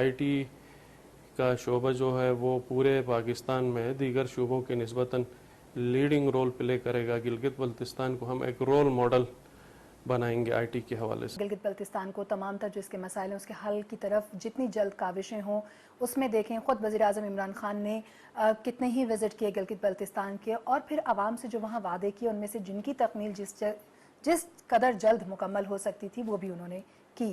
IT کا شعبہ جو ہے وہ پورے پاکستان میں دیگر شعبوں کے نسبتاً لیڈنگ رول پلے کرے گا. گلگت بلتستان کو ہم ایک رول ماڈل بنائیں گے آئی ٹی کے حوالے سے. گلگت بلتستان کو تمام تر جو اس کے مسائل ہیں اس کے حل کی طرف جتنی جلد کاوشیں ہوں اس میں دیکھیں. خود وزیر اعظم عمران خان نے کتنے ہی وزٹ کیے گلگت بلتستان کے، اور پھر عوام سے جو وہاں وعدے کیے ان میں سے جن کی تکمیل جس قدر جلد مکمل ہو سکتی تھی وہ بھی انہوں نے کی.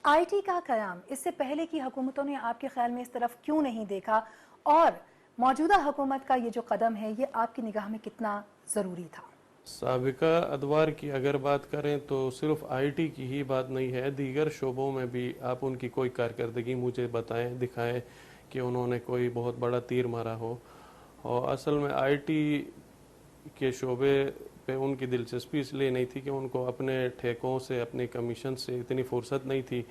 آئی ٹی کا قیام اس سے پہلے کی حکومتوں نے آپ کے خیال میں اس طرف کیوں نہیں دیکھا، اور موجودہ حکومت کا یہ جو قدم ہے یہ آپ کی نگاہ میں کتنا ضروری تھا؟ سابقہ ادوار کی اگر بات کریں تو صرف آئی ٹی کی ہی بات نہیں ہے، دیگر شعبوں میں بھی آپ ان کی کوئی کارکردگی مجھے بتائیں، دکھائیں کہ انہوں نے کوئی بہت بڑا تیر مارا ہو. اور اصل میں آئی ٹی کے شعبے پہ ان کی دلچسپی اس لیے نہیں تھی کہ ان کو اپنے ٹھیکوں سے، اپنے کمیشن سے اتنی فرصت نہیں تھی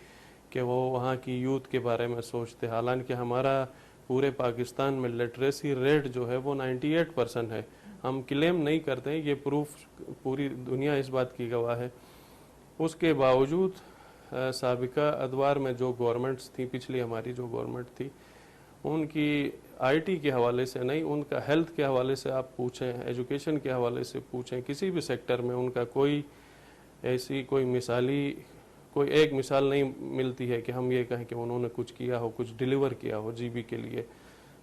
کہ وہ وہاں کی یوتھ کے بارے میں سوچتے. حالانکہ ہمارا پورے پاکستان میں لٹریسی ریٹ جو ہے وہ 98% ہے. ہم کلیم نہیں کرتے، یہ پروف پوری دنیا اس بات کی گواہ ہے. اس کے باوجود سابقہ ادوار میں جو گورنمنٹس تھیں، پچھلی ہماری جو گورنمنٹ تھی، ان کی آئی ٹی کے حوالے سے نہیں، ان کا ہیلتھ کے حوالے سے آپ پوچھیں، ایجوکیشن کے حوالے سے پوچھیں، کسی بھی سیکٹر میں ان کا کوئی ایسی کوئی ایک مثال نہیں ملتی ہے کہ ہم یہ کہیں کہ انہوں نے کچھ کیا ہو، کچھ ڈیلیور کیا ہو جی بی کے لیے.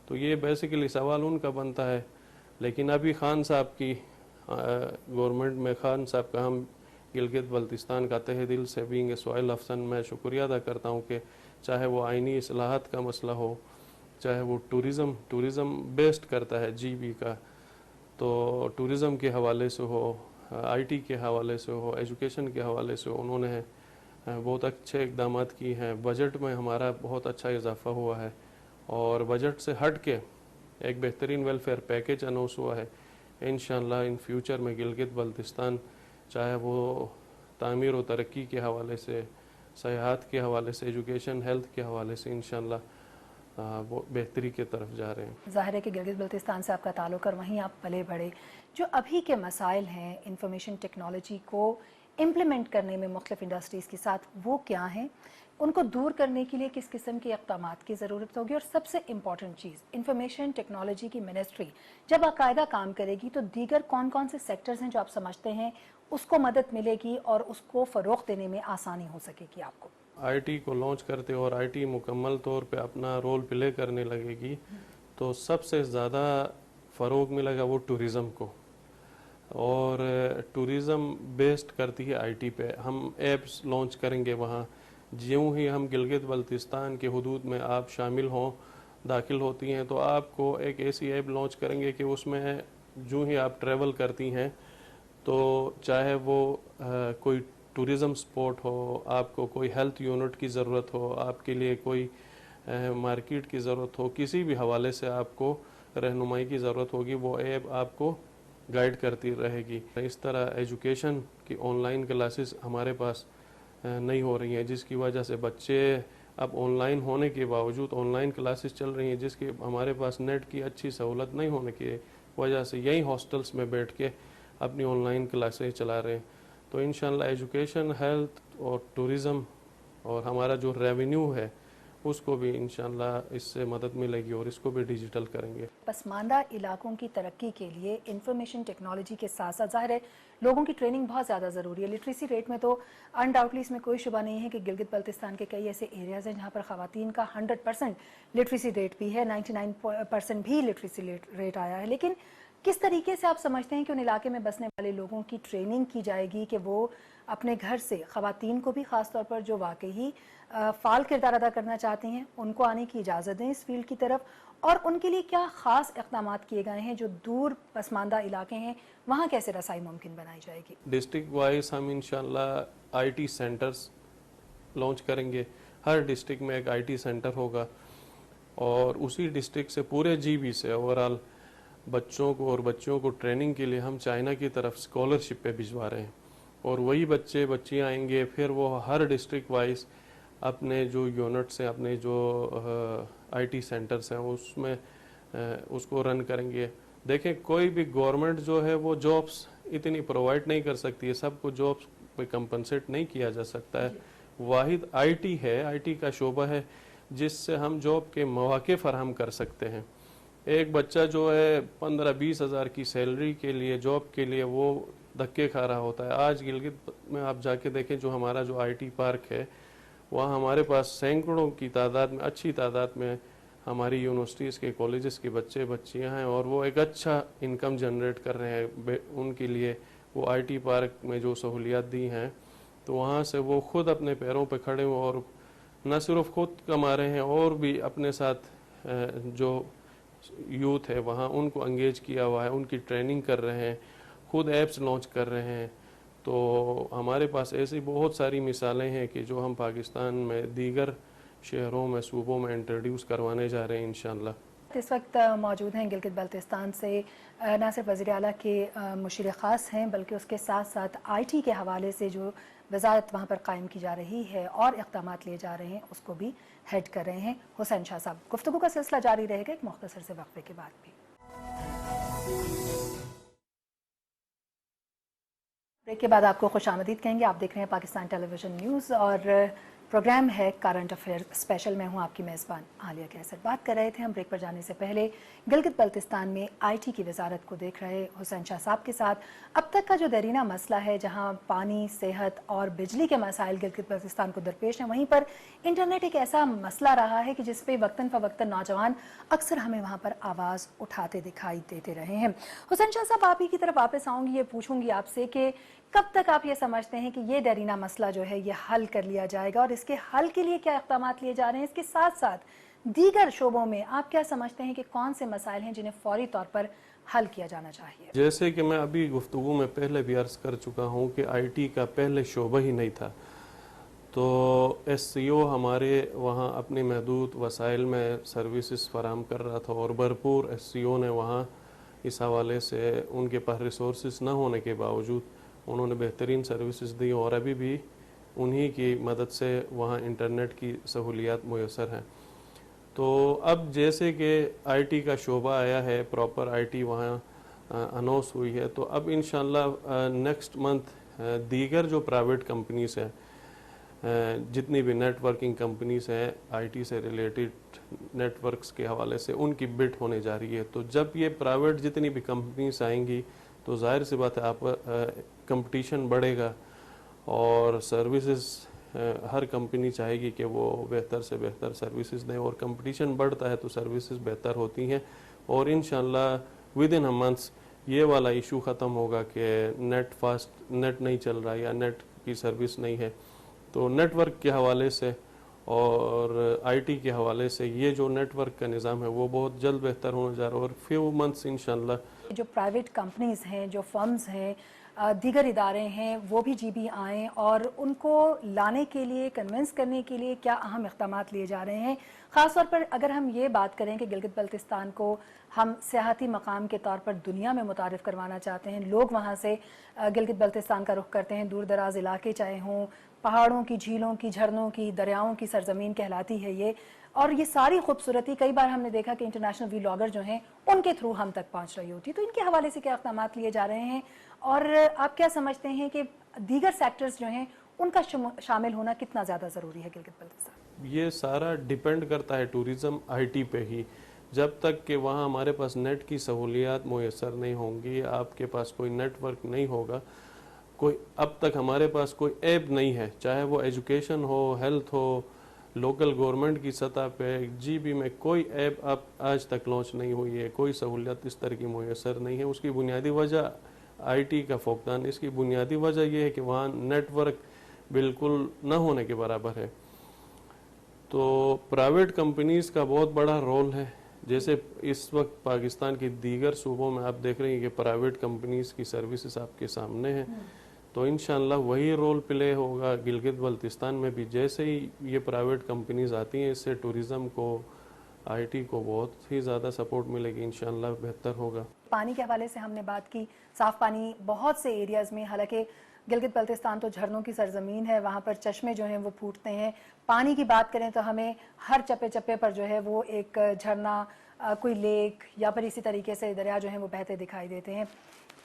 تو یہ بیسیکلی سوال ان کا بنتا ہے. لیکن ابھی خان صاحب کی گورنمنٹ میں خان صاحب کا ہم گلگت بلتستان کا تہ دل سے بینگ اے سوائل افسن میں شکریہ ادا کرتا ہوں کہ چاہے وہ آئینی اصلاحات کا مسئلہ ہو، چاہے وہ ٹوریزم بیسڈ کرتا ہے جی بی کا، تو ٹوریزم کے حوالے سے ہو، آئی ٹی کے حوالے سے ہو، ایجوکیشن کے حوالے سے انہوں نے بہت اچھے اقدامات کیے ہیں. بجٹ میں ہمارا بہت اچھا اضافہ ہوا ہے، اور بجٹ سے ہٹ کے ایک بہترین ویلفیئر پیکیج اناؤنس ہوا ہے. انشاءاللہ ان فیوچر میں گلگت بلتستان چاہے وہ تعمیر و ترقی کے حوالے سے، سیاحت کے حوالے سے، ایجوکیشن، ہیلتھ کے حوالے سے انشاءاللہ وہ بہتری کی طرف جا رہے ہیں. ظاہر ہے کہ گلگت بلتستان سے آپ کا تعلق اور وہیں آپ پلے بڑھے. جو ابھی کے مسائل ہیں انفارمیشن ٹیکنالوجی کو امپلیمنٹ کرنے میں مختلف انڈسٹریز کے ساتھ، وہ کیا ہیں؟ ان کو دور کرنے کے لیے کس قسم کے اقدامات کی ضرورت ہوگی؟ اور سب سے امپورٹنٹ چیز، انفارمیشن ٹیکنالوجی کی منسٹری جب باقاعدہ کام کرے گی تو دیگر کون کون سے سیکٹرز ہیں جو آپ سمجھتے ہیں اس کو مدد ملے گی اور اس کو فروغ دینے میں آسانی ہو سکے گی آپ کو؟ آئی ٹی کو لانچ کرتے اور آئی ٹی مکمل طور پہ اپنا رول پلے کرنے لگے گی تو سب سے زیادہ فروغ ملے گا وہ ٹوریزم کو. اور ٹوریزم بیسڈ کرتی ہے آئی ٹی پہ. ہم ایپس لانچ کریں گے وہاں. جیوں ہی ہم گلگت بلتستان کے حدود میں آپ شامل ہوں، داخل ہوتی ہیں، تو آپ کو ایک ایسی ایپ لانچ کریں گے کہ اس میں جو ہی آپ ٹریول کرتی ہیں تو چاہے وہ کوئی ٹوریزم سپورٹ ہو، آپ کو کوئی ہیلتھ یونٹ کی ضرورت ہو، آپ کے لیے کوئی مارکیٹ کی ضرورت ہو، کسی بھی حوالے سے آپ کو رہنمائی کی ضرورت ہوگی، وہ ایپ آپ کو گائیڈ کرتی رہے گی. اس طرح ایجوکیشن کی آن لائن کلاسز ہمارے پاس نہیں ہو رہی ہیں، جس کی وجہ سے بچے اب آن لائن ہونے کے باوجود آن لائن کلاسز چل رہی ہیں، جس کی ہمارے پاس نیٹ کی اچھی سہولت نہیں ہونے کی وجہ سے یہی ہاسٹلس میں بیٹھ کے اپنی آن لائن کلاسیں چلا رہے ہیں. تو انشاءاللہ ایجوکیشن، ہیلتھ اور ٹوریزم اور ہمارا جو ریونیو ہے اس کو بھی انشاءاللہ اس سے مدد ملے گی اور اس کو بھی ڈیجیٹل کریں گے. پسماندہ علاقوں کی ترقی کے لیے انفارمیشن ٹیکنالوجی کے ساتھ ساتھ ظاہر ہے لوگوں کی ٹریننگ بہت زیادہ ضروری ہے. لٹریسی ریٹ میں تو انڈاؤٹلی اس میں کوئی شبہ نہیں ہے کہ گلگت بلتستان کے کئی ایسے ایریاز ہیں جہاں پر خواتین کا 100% لٹریسی ریٹ بھی ہے، 99% بھی لٹریسی ریٹ آیا ہے. لیکن کس طریقے سے آپ سمجھتے ہیں کہ ان علاقے میں بسنے والے لوگوں کی ٹریننگ کی جائے گی کہ وہ اپنے گھر سے، خواتین کو بھی خاص طور پر جو واقعی فعال کردار ادا کرنا چاہتی ہیں، ان کو آنے کی اجازت دیں اس فیلڈ کی طرف، اور ان کے لیے کیا خاص اقدامات کیے گئے ہیں جو دور پسماندہ علاقے ہیں وہاں کیسے رسائی ممکن بنائی جائے گی؟ ڈسٹرکٹ وائز ہم انشاءاللہ آئی ٹی سینٹرز لانچ کریں گے. ہر ڈسٹرکٹ میں ایک آئی ٹی سینٹر ہوگا اور اسی ڈسٹرکٹ سے پورے جی بی سے اوورال بچوں کو ٹریننگ کے لیے ہم چائنا کی طرف اسکالرشپ پہ بھجوا رہے ہیں. اور وہی بچیاں آئیں گے، پھر وہ ہر ڈسٹرکٹ وائز اپنے جو یونٹس ہیں، اپنے جو آئی ٹی سینٹرز ہیں اس میں اس کو رن کریں گے. دیکھیں کوئی بھی گورنمنٹ جو ہے وہ جابس اتنی پرووائڈ نہیں کر سکتی ہے، سب کو جابس پہ کمپنسیٹ نہیں کیا جا سکتا ہے. واحد آئی ٹی ہے، آئی ٹی کا شعبہ ہے جس سے ہم جاب کے مواقع فراہم کر سکتے ہیں. ایک بچہ جو ہے 15-20 ہزار کی سیلری کے لیے جاب کے لیے وہ دھکے کھا رہا ہوتا ہے. آج گلگت میں آپ جا کے دیکھیں جو ہمارا جو آئی ٹی پارک ہے وہاں ہمارے پاس سینکڑوں کی تعداد میں اچھی تعداد میں ہماری یونیورسٹیز کے کالجز کے بچے بچیاں ہیں اور وہ ایک اچھا انکم جنریٹ کر رہے ہیں. ان کے لیے وہ آئی ٹی پارک میں جو سہولیات دی ہیں تو وہاں سے وہ خود اپنے پیروں پہ کھڑے ہوئے اور نہ صرف خود کما رہے ہیں اور بھی اپنے ساتھ جو یوتھ ہے وہاں ان کو انگیج کیا ہوا ہے, ان کی ٹریننگ کر رہے ہیں, خود ایپس لانچ کر رہے ہیں. تو ہمارے پاس ایسی بہت ساری مثالیں ہیں کہ جو ہم پاکستان میں دیگر شہروں میں صوبوں میں انٹروڈیوس کروانے جا رہے ہیں انشاءاللہ. اس وقت موجود ہیں گلگت بلتستان سے نہ صرف وزیر اعلیٰ کے مشیر خاص ہیں بلکہ اس کے ساتھ ساتھ آئی ٹی کے حوالے سے جو وزارت وہاں پر قائم کی جا رہی ہے اور اقدامات لیے جا رہے ہیں اس کو بھی ہیڈ کر رہے ہیں حسین شاہ صاحب. گفتگو کا سلسلہ جاری رہے گا ایک مختصر سے وقفے کے بعد بھی. بریک کے بعد آپ کو خوش آمدید کہیں گے. آپ دیکھ رہے ہیں پاکستان ٹیلی ویژن نیوز اور پروگرام ہے کرنٹ افیئر اسپیشل. میں ہوں آپ کی میزبان عالیہ کیسر. بات کر رہے تھے ہم بریک پر جانے سے پہلے گلگت بلتستان میں آئی ٹی کی وزارت کو دیکھ رہے حسین شاہ صاحب کے ساتھ. اب تک کا جو دیرینہ مسئلہ ہے جہاں پانی, صحت اور بجلی کے مسائل گلگت بلتستان کو درپیش ہیں, وہیں پر انٹرنیٹ ایک ایسا مسئلہ رہا ہے کہ جس پہ وقتاً فوقتاً نوجوان اکثر ہمیں وہاں پر آواز اٹھاتے دکھائی دیتے رہے ہیں. حسین شاہ صاحب آپ ہی کی طرف واپس آؤں گی, یہ پوچھوں گی آپ سے کہ کب تک آپ یہ سمجھتے ہیں کہ یہ دیرینہ مسئلہ جو ہے یہ حل کر لیا جائے گا اور اس کے حل کے لیے کیا اقدامات لیے جا رہے ہیں؟ اس کے ساتھ ساتھ دیگر شعبوں میں آپ کیا سمجھتے ہیں کہ کون سے مسائل ہیں جنہیں فوری طور پر حل کیا جانا چاہیے؟ جیسے کہ میں ابھی گفتگو میں پہلے بھی عرض کر چکا ہوں کہ آئی ٹی کا پہلے شعبہ ہی نہیں تھا. تو ایس سی او ہمارے وہاں اپنے محدود وسائل میں سروسز فراہم کر رہا تھا اور بھرپور ایس سی او نے وہاں اس حوالے سے ان کے پاس ریسورسز نہ ہونے کے باوجود انہوں نے بہترین سروسز دی اور ابھی بھی انہی کی مدد سے وہاں انٹرنیٹ کی سہولیات میسر ہیں. تو اب جیسے کہ آئی ٹی کا شعبہ آیا ہے, پراپر آئی ٹی وہاں اناؤنس ہوئی ہے, تو اب انشاءاللہ نیکسٹ منتھ دیگر جو پرائیویٹ کمپنیز ہیں جتنی بھی نیٹ ورکنگ کمپنیز ہیں آئی ٹی سے ریلیٹڈ نیٹ ورکس کے حوالے سے ان کی بڈ ہونے جا رہی ہے. تو جب یہ پرائیویٹ جتنی بھی کمپنیز آئیں گی تو ظاہر سی بات ہے آپ کمپٹیشن بڑھے گا اور سروسز ہر کمپنی چاہے گی کہ وہ بہتر سے بہتر سروسز دیں اور کمپٹیشن بڑھتا ہے تو سروسز بہتر ہوتی ہیں اور انشاءاللہ ود ان اے منتھس یہ والا ایشو ختم ہوگا کہ نیٹ نہیں چل رہا یا نیٹ کی سروس نہیں ہے. تو نیٹ ورک کے حوالے سے اور آئی ٹی کے حوالے سے یہ جو نیٹ ورک کا نظام ہے وہ بہت جلد بہتر ہونے جا رہا ہے اور فیو منتھس انشاءاللہ جو پرائیویٹ کمپنیز ہیں, جو فرمز ہیں, دیگر ادارے ہیں, وہ بھی جی بی آئیں اور ان کو لانے کے لیے, کنونس کرنے کے لیے کیا اہم اقدامات لیے جا رہے ہیں؟ خاص طور پر اگر ہم یہ بات کریں کہ گلگت بلتستان کو ہم سیاحتی مقام کے طور پر دنیا میں متعارف کروانا چاہتے ہیں, لوگ وہاں سے گلگت بلتستان کا رخ کرتے ہیں, دور دراز علاقے چاہے ہوں, پہاڑوں کی, جھیلوں کی, جھرنوں کی, دریاؤں کی سرزمین کہلاتی ہے یہ, اور یہ ساری خوبصورتی کئی بار ہم نے دیکھا کہ انٹرنیشنل ویلاگر جو ہیں ان کے تھرو ہم تک پہنچ رہی ہوتی. تو ان کے حوالے سے کیا اقدامات لیے جا رہے ہیں اور آپ کیا سمجھتے ہیں کہ دیگر سیکٹرز جو ہیں ان کا شامل ہونا کتنا زیادہ ضروری ہے گلگت بلتستان؟ یہ سارا ڈیپینڈ کرتا ہے ٹوریزم آئی ٹی پہ ہی. جب تک کہ وہاں ہمارے پاس نیٹ کی سہولیات میسر نہیں ہوں گی, آپ کے پاس کوئی نیٹ ورک نہیں ہوگا, کوئی اب تک ہمارے پاس کوئی ایپ نہیں ہے, چاہے وہ ایجوکیشن ہو, ہیلتھ ہو, لوکل گورنمنٹ کی سطح پہ جی بی میں کوئی ایپ اب آج تک لانچ نہیں ہوئی ہے, کوئی سہولیت اس طرح کی میسر نہیں ہے. اس کی بنیادی وجہ آئی ٹی کا فقدان, اس کی بنیادی وجہ یہ ہے کہ وہاں نیٹ ورک بالکل نہ ہونے کے برابر ہے. تو پرائیویٹ کمپنیز کا بہت بڑا رول ہے. جیسے اس وقت پاکستان کی دیگر صوبوں میں آپ دیکھ رہے ہیں کہ پرائیویٹ کمپنیز کی سروسز آپ کے سامنے ہیں, تو انشاءاللہ وہی رول پلے ہوگا گلگت بلتستان میں بھی. جیسے ہی یہ پرائیویٹ کمپنیز آتی ہیں اس سے ٹوریزم کو, آئی ٹی کو بہت ہی زیادہ سپورٹ ملے گی, انشاءاللہ بہتر ہوگا. پانی کے حوالے سے ہم نے بات کی, صاف پانی بہت سے ایریاز میں, حالانکہ گلگت بلتستان تو جھرنوں کی سرزمین ہے, وہاں پر چشمے جو ہیں وہ پھوٹتے ہیں. پانی کی بات کریں تو ہمیں ہر چپے چپے پر جو ہے وہ ایک جھرنا, کوئی لیک یا پھر اسی طریقے سے دریا جو ہیں وہ بہتے دکھائی دیتے ہیں.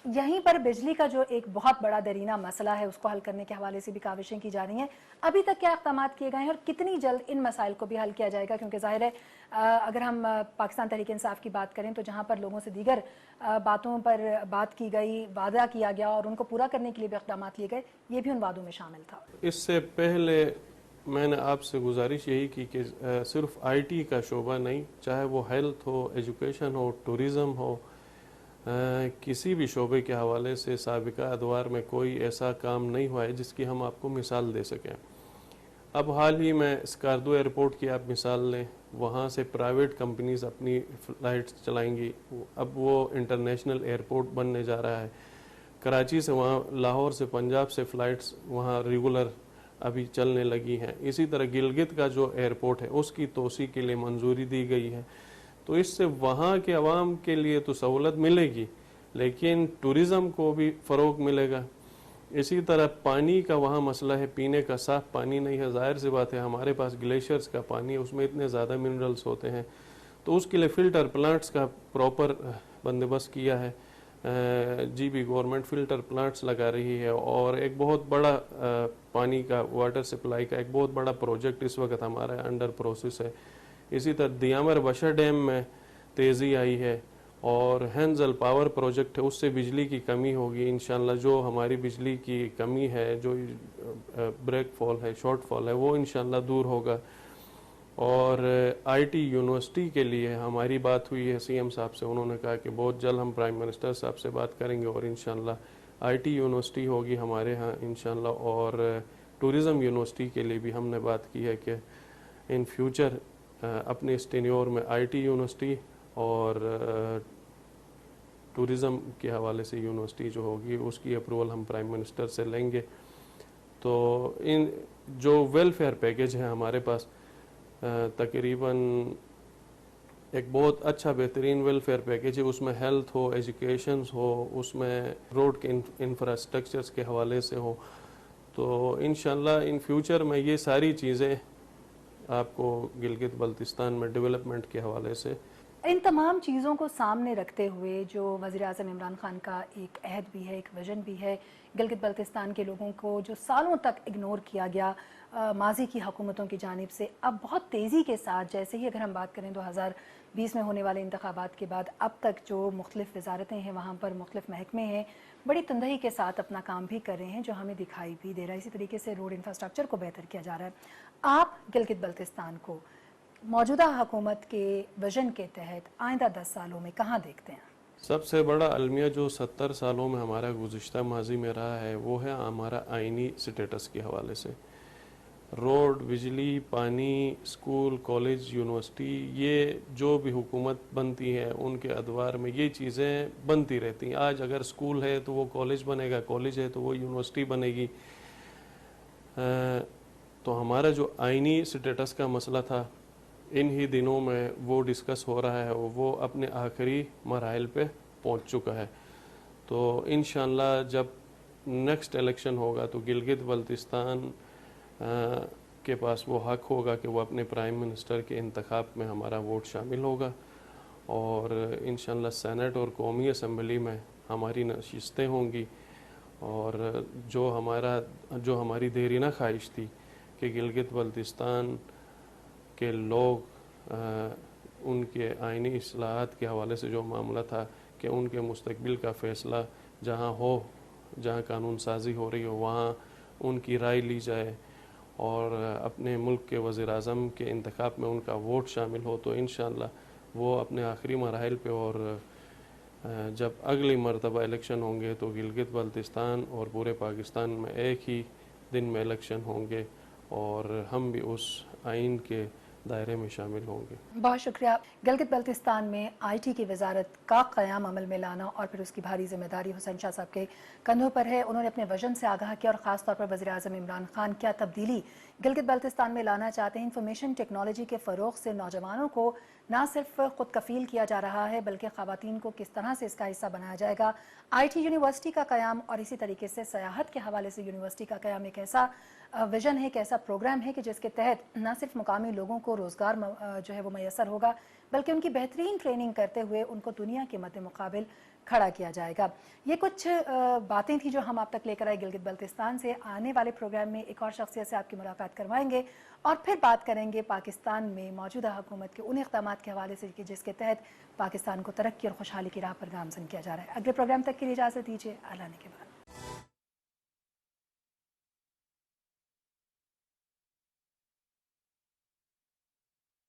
یہیں پر بجلی کا جو ایک بہت بڑا درینہ مسئلہ ہے اس کو حل کرنے کے حوالے سے بھی کاوشیں کی جا رہی ہیں. ابھی تک کیا اقدامات کیے گئے ہیں اور کتنی جلد ان مسائل کو بھی حل کیا جائے گا؟ کیونکہ ظاہر ہے اگر ہم پاکستان تحریک انصاف کی بات کریں تو جہاں پر لوگوں سے دیگر باتوں پر بات کی گئی، وعدہ کیا گیا اور ان کو پورا کرنے کے لیے بھی اقدامات لیے گئے، یہ بھی ان وعدوں میں شامل تھا. اس سے پہلے میں نے آپ سے گزارش یہی کی کہ صرف آئی ٹی کا شعبہ نہیں، چاہے وہ ہیلتھ ہو، ایجوکیشن ہو، ٹورزم ہو، کسی بھی شعبے کے حوالے سے سابقہ ادوار میں کوئی ایسا کام نہیں ہوا ہے جس کی ہم آپ کو مثال دے سکیں. اب حال ہی میں اسکاردو ایئرپورٹ کی آپ مثال لیں، وہاں سے پرائیویٹ کمپنیز اپنی فلائٹس چلائیں گی. اب وہ انٹرنیشنل ایئرپورٹ بننے جا رہا ہے. کراچی سے وہاں، لاہور سے، پنجاب سے فلائٹس وہاں ریگولر ابھی چلنے لگی ہیں. اسی طرح گلگت کا جو ایئرپورٹ ہے اس کی توسیع کے لیے منظوری دی گئی ہے. تو اس سے وہاں کے عوام کے لیے تو سہولت ملے گی، لیکن ٹورزم کو بھی فروغ ملے گا. اسی طرح پانی کا وہاں مسئلہ ہے، پینے کا صاف پانی نہیں ہے. ظاہر سی بات ہے، ہمارے پاس گلیشیئرز کا پانی ہے، اس میں اتنے زیادہ منرلز ہوتے ہیں، تو اس کے لیے فلٹر پلانٹس کا پراپر بندوبست کیا ہے. G B government filter plants لگا رہی ہے، اور ایک بہت بڑا پانی کا، واٹر سپلائی کا ایک بہت بڑا پروجیکٹ اس وقت ہمارا انڈر پروسیس ہے. اسی طرح دیامر بشر ڈیم میں تیزی آئی ہے، اور ہینزل پاور پروجیکٹ ہے، اس سے بجلی کی کمی ہوگی انشاءاللہ. جو ہماری بجلی کی کمی ہے، جو بریک فال ہے، شارٹ فال ہے، وہ انشاءاللہ دور ہوگا. اور آئی ٹی یونیورسٹی کے لیے ہماری بات ہوئی ہے سی ایم صاحب سے، انہوں نے کہا کہ بہت جلد ہم پرائم منسٹر صاحب سے بات کریں گے، اور انشاءاللہ آئی ٹی یونیورسٹی ہوگی ہمارے ہاں انشاءاللہ. اور ٹورزم یونیورسٹی کے لیے بھی ہم نے بات کی ہے کہ ان فیوچر اپنے اس ٹینیور میں آئی ٹی یونیورسٹی اور ٹورزم کے حوالے سے یونیورسٹی جو ہوگی اس کی اپروول ہم پرائم منسٹر سے لیں گے. تو ان جو ویلفیئر پیکیج ہے ہمارے پاس، تقریباً ایک بہت اچھا بہترین ویلفیئر پیکیج ہے. اس میں ہیلتھ ہو، ایجوکیشنز ہو، اس میں روڈ کے انفراسٹرکچرز کے حوالے سے ہو. تو انشاءاللہ ان فیوچر میں یہ ساری چیزیں آپ کو گلگت بلتستان میں ڈیولپمنٹ کے حوالے سے. ان تمام چیزوں کو سامنے رکھتے ہوئے جو وزیر اعظم عمران خان کا ایک عہد بھی ہے، ایک ویژن بھی ہے، گلگت بلتستان کے لوگوں کو جو سالوں تک اگنور کیا گیا ماضی کی حکومتوں کی جانب سے، اب بہت تیزی کے ساتھ، جیسے ہی اگر ہم بات کریں 2020 میں ہونے والے انتخابات کے بعد اب تک جو مختلف وزارتیں ہیں، وہاں پر مختلف محکمے ہیں، بڑی تندہی کے ساتھ اپنا کام بھی کر رہے ہیں، جو ہمیں دکھائی بھی دے رہا ہے. اسی طریقے سے روڈ انفراسٹرکچر کو بہتر کیا جا رہا ہے. آپ گلگت بلتستان کو موجودہ حکومت کے ویژن کے تحت آئندہ 10 سالوں میں کہاں دیکھتے ہیں؟ سب سے بڑا المیہ جو 70 سالوں میں ہمارا گزشتہ ماضی میں رہا ہے وہ ہے ہمارا آئینی سٹیٹس کے حوالے سے. روڈ، بجلی، پانی، اسکول، کالج، یونیورسٹی، یہ جو بھی حکومت بنتی ہے ان کے ادوار میں یہ چیزیں بنتی رہتی ہیں. آج اگر اسکول ہے تو وہ کالج بنے گا، کالج ہے تو وہ یونیورسٹی بنے گی. تو ہمارا جو آئینی سٹیٹس کا مسئلہ تھا، ان ہی دنوں میں وہ ڈسکس ہو رہا ہے، وہ اپنے آخری مراحل پہ پہنچ چکا ہے. تو انشاءاللہ جب نیکسٹ الیکشن ہوگا تو گلگت بلتستان کے پاس وہ حق ہوگا کہ وہ اپنے پرائم منسٹر کے انتخاب میں ہمارا ووٹ شامل ہوگا. اور انشاءاللہ سینٹ اور قومی اسمبلی میں ہماری نشستیں ہوں گی. اور جو ہماری دیرینہ خواہش تھی کہ گلگت بلتستان کے لوگ ان کے آئینی اصلاحات کے حوالے سے جو معاملہ تھا کہ ان کے مستقبل کا فیصلہ جہاں قانون سازی ہو رہی ہو وہاں ان کی رائے لی جائے، اور اپنے ملک کے وزیر اعظم کے انتخاب میں ان کا ووٹ شامل ہو، تو انشاءاللہ وہ اپنے آخری مراحل پہ، اور جب اگلی مرتبہ الیکشن ہوں گے تو گلگت بلتستان اور پورے پاکستان میں ایک ہی دن میں الیکشن ہوں گے، اور ہم بھی اس آئین کے دائرے میں شامل ہوں گے. بہت شکریہ. گلگت بلتستان میں آئی ٹی کی وزارت کا قیام عمل میں لانا اور پھر اس کی بھاری ذمہ داری حسین شاہ صاحب کے کندھوں پر ہے. انہوں نے اپنے ویژن سے آگاہ کیا، اور خاص طور پر وزیر اعظم عمران خان کیا تبدیلی گلگت بلتستان میں لانا چاہتے ہیں. انفارمیشن ٹیکنالوجی کے فروغ سے نوجوانوں کو نہ صرف خود کفیل کیا جا رہا ہے بلکہ خواتین کو کس طرح سے اس کا حصہ بنایا جائے گا. آئی ٹی یونیورسٹی کا قیام اور اسی طریقے سے سیاحت کے حوالے سے یونیورسٹی کا قیام ایک ایسا ویژن ہے، ایک ایسا پروگرام ہے کہ جس کے تحت نہ صرف مقامی لوگوں کو روزگار جو ہے وہ میسر ہوگا، بلکہ ان کی بہترین ٹریننگ کرتے ہوئے ان کو دنیا کے مد مقابل کھڑا کیا جائے گا۔ یہ کچھ باتیں تھیں جو ہم آپ تک لے کر آئے گلگت بلتستان سے۔ آنے والے پروگرام میں ایک اور شخصیت سے آپ کی ملاقات کروائیں گے اور پھر بات کریں گے پاکستان میں موجودہ حکومت کے ان اقدامات کے حوالے سے کہ جس کے تحت پاکستان کو ترقی اور خوشحالی کی راہ پر گامزن کیا جا رہا ہے۔ اگلے پروگرام تک کے لیے اجازت دیجیے، اعلان کے بعد۔